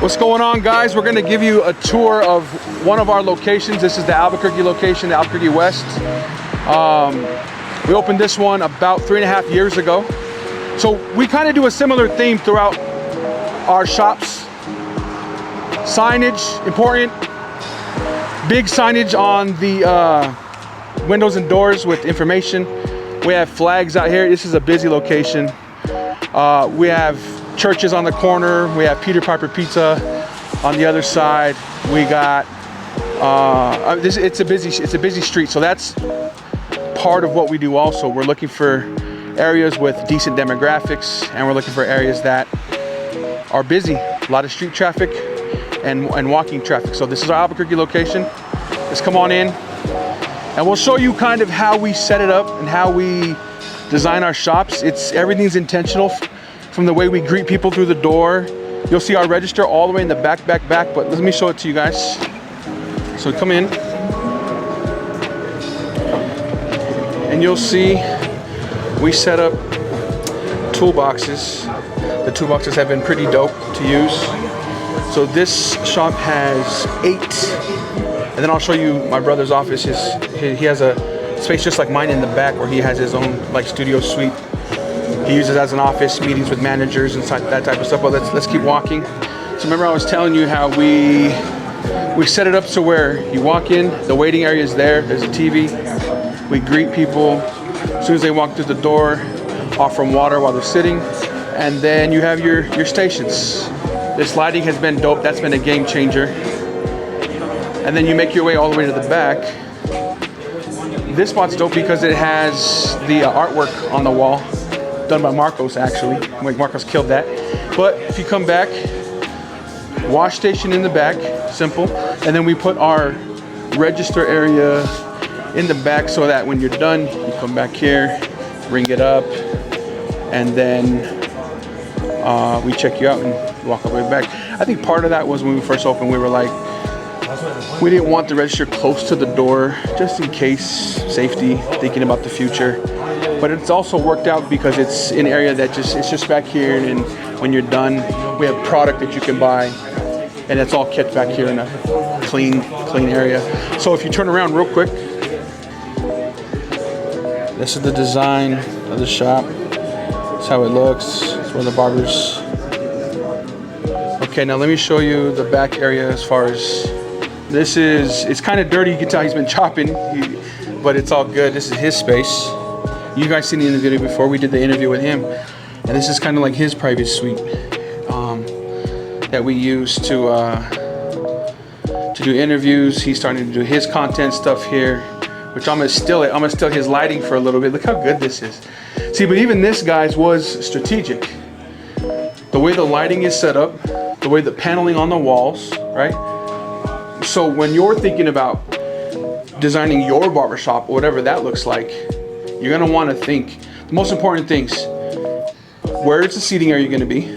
What's going on, guys? We're going to give you a tour of one of our locations. This is the Albuquerque location, the Albuquerque West. We opened this one about 3.5 years ago. So we kind of do a similar theme throughout our shops. Signage, important. Big signage on the windows and doors with information. We have flags out here. This is a busy location. We have churches on the corner. We have Peter Piper Pizza on the other side. We got it's a busy street, so that's part of what we do. Also, we're looking for areas with decent demographics, and we're looking for areas that are busy, a lot of street traffic and walking traffic. So this is our Albuquerque location. Let's come on in and we'll show you kind of how we set it up and how we design our shops. Everything's intentional. From the way we greet people through the door. You'll see our register all the way in the back, but let me show it to you guys. So come in and you'll see we set up toolboxes. The toolboxes have been pretty dope to use. So this shop has 8, and then I'll show you my brother's office. He has a space just like mine in the back where he has his own like studio suite. He uses it as an office, meetings with managers and that type of stuff. But let's keep walking. So remember I was telling you how we set it up so where you walk in, the waiting area is there, there's a TV. We greet people as soon as they walk through the door, offer them water while they're sitting, and then you have your stations. This lighting has been dope, that's been a game changer. And then you make your way all the way to the back. This spot's dope because it has the artwork on the wall. Done by Marcos, actually. Marcos killed that. But if you come back, wash station in the back, simple. And then we put our register area in the back so that when you're done, you come back here, ring it up, and then we check you out and walk all the way back. I think part of that was when we first opened, we were like, we didn't want the register close to the door, just in case, safety, thinking about the future. But it's also worked out because it's an area that it's just back here, and when you're done, we have product that you can buy, and it's all kept back here in a clean area. So if you turn around real quick, this is the design of the shop. That's how it looks. It's where the barbers. Okay, now let me show you the back area. As far as it's kind of dirty. You can tell he's been chopping, but it's all good. This is his space. You guys seen it in the video before. We did the interview with him, and this is kind of like his private suite that we use to do interviews. He's starting to do his content stuff here, which I'm gonna steal it. I'm gonna steal his lighting for a little bit. Look how good this is. See, but even this, guys, was strategic. The way the lighting is set up, the way the paneling on the walls, right? So when you're thinking about designing your barbershop, or whatever that looks like, you're gonna wanna think the most important things. Where is the seating area gonna be?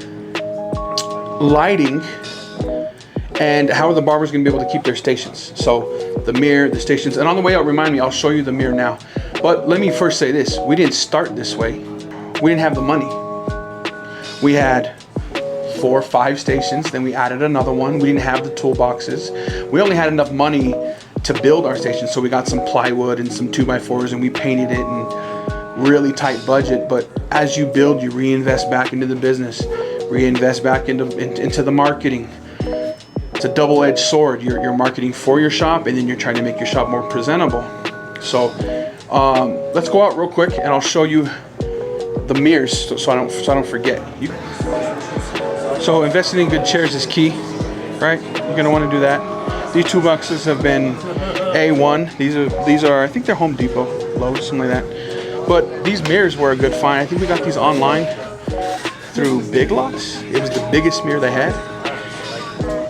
Lighting, and how are the barbers gonna be able to keep their stations? So the mirror, the stations, and on the way out, remind me, I'll show you the mirror now. But let me first say this, we didn't start this way. We didn't have the money. We had 4 or 5 stations, then we added another one. We didn't have the toolboxes. We only had enough money to build our station, so we got some plywood and some 2x4s, and we painted it in really tight budget. But as you build, you reinvest back into the business, reinvest back into the marketing. It's a double-edged sword. You're marketing for your shop, and then you're trying to make your shop more presentable. So let's go out real quick, and I'll show you the mirrors so I don't forget. So investing in good chairs is key, right? You're gonna want to do that. These toolboxes have been A1. These are I think they're Home Depot, Lowe's, something like that. But these mirrors were a good find. I think we got these online through Big Lots. It was the biggest mirror they had.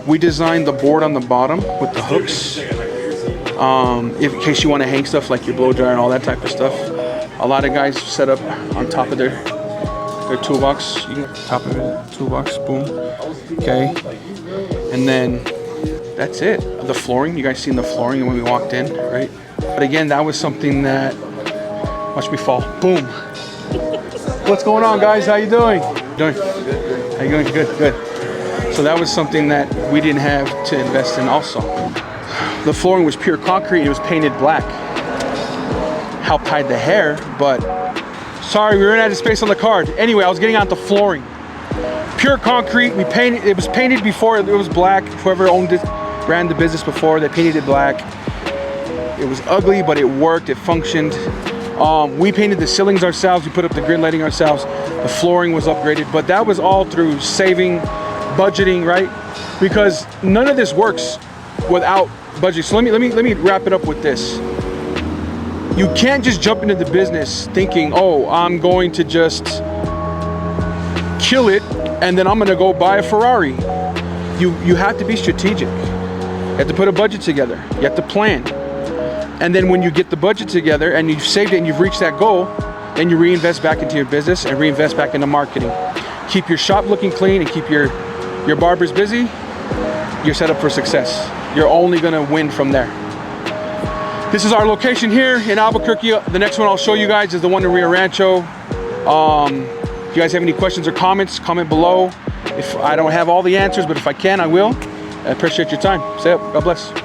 We designed the board on the bottom with the hooks, in case you want to hang stuff like your blow dryer and all that type of stuff. A lot of guys set up on top of their toolbox. You can top of the toolbox, boom. Okay, and then that's it. The flooring, you guys seen the flooring when we walked in, right? But again, that was something that, watch me fall, boom. What's going on, guys? How you doing? How you doing? Good. So that was something that we didn't have to invest in also. The flooring was pure concrete. It was painted black. Helped hide the hair, but sorry, we ran out of space on the card. Anyway, I was getting out the flooring. Pure concrete. We painted. It was painted before it was black. Whoever owned it, ran the business before, they painted it black. It was ugly, but it worked. It functioned. We painted the ceilings ourselves. We put up the grid lighting ourselves. The flooring was upgraded, but that was all through saving, budgeting, right? Because none of this works without budget. So let me wrap it up with this. You can't just jump into the business thinking, oh, I'm going to just kill it and then I'm gonna go buy a Ferrari. You have to be strategic. You have to put a budget together. You have to plan. And then when you get the budget together and you've saved it and you've reached that goal, then you reinvest back into your business and reinvest back into marketing. Keep your shop looking clean and keep your barbers busy. You're set up for success. You're only gonna win from there. This is our location here in Albuquerque. The next one I'll show you guys is the one in Rio Rancho. If you guys have any questions or comments, comment below. If I don't have all the answers, but if I can, I will. I appreciate your time. Stay up. God bless.